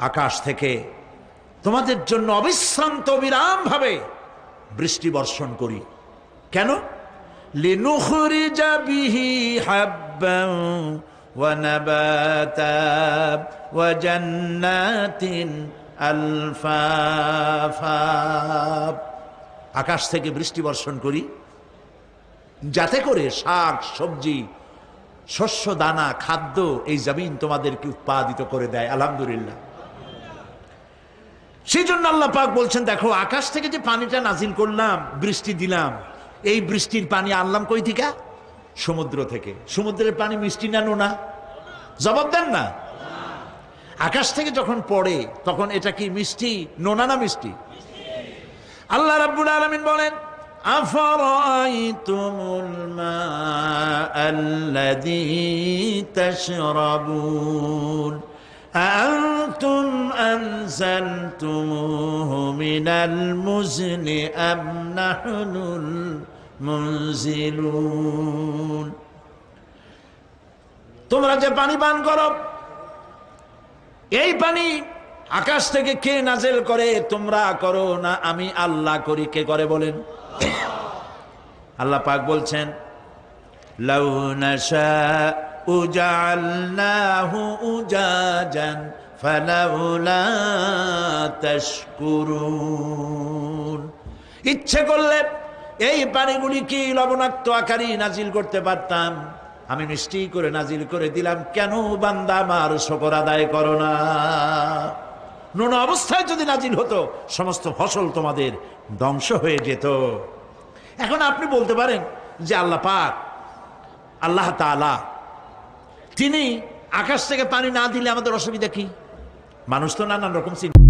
আকাশ থেকে তোমাদের জন্য অবিশ্রান্ত বিরামভাবে বৃষ্টি বর্ষণ করি। কেন? লিনুখরিজা বিহি হাব্বান ওয়া নাবাতা ওয়া জান্নাতিন আলফাফা। আকাশ থেকে বৃষ্টি বর্ষণ করি যাতে করে শাক সবজি শস্য দানা খাদ্য এই জমিন তোমাদেরকে উৎপাদিত করে দেয়। আলহামদুলিল্লাহ। সেই জন্য আল্লাহ পাক বলছেন, দেখো আকাশ থেকে যে পানিটা নাজিল করলাম, বৃষ্টি দিলাম, এই বৃষ্টির পানি আনলাম কই থেকে? সমুদ্র থেকে। সমুদ্রের পানি মিষ্টি না নোনা? জবাব দেন না। আকাশ থেকে যখন পড়ে তখন এটা কি মিষ্টি, নোনা না মিষ্টি? আল্লাহ রাব্বুল আলামিন বলেন, আফারাআইতুমুল মাআল্লাযী তাশরাবুন আনতুম আনজালতুমুহু মিনাল মুজনি আম নাহনুল মুনজিলুন। তোমরা যে পানি পান করো, এই পানি আকাশ থেকে কে নাজেল করে? তোমরা করো না আমি আল্লাহ করি? কে করে বলেন? আল্লাহ পাক বলছেন, লাউ নাশাউ জাআলনাহু উজাজান ফালাউলা তাশকুরুন। ইচ্ছে করলে এই পানিগুলি কি লবণাক্ত আকারে নাজিল করতে পারতাম, আমি মিষ্টি করে নাজিল করে দিলাম। কেন বান্দা আমার শুকর আদায় করো না? নোনা অবস্থায় যদি নাজিল হতো সমস্ত ফসল তোমাদের ধ্বংস হয়ে যেত। এখন আপনি বলতে পারেন যে আল্লাহ পাক, আল্লাহ তাআলা তিনি আকাশ থেকে পানি না দিলে আমাদের অসুবিধা কি? মানুষ তো নানান রকম চিন্তা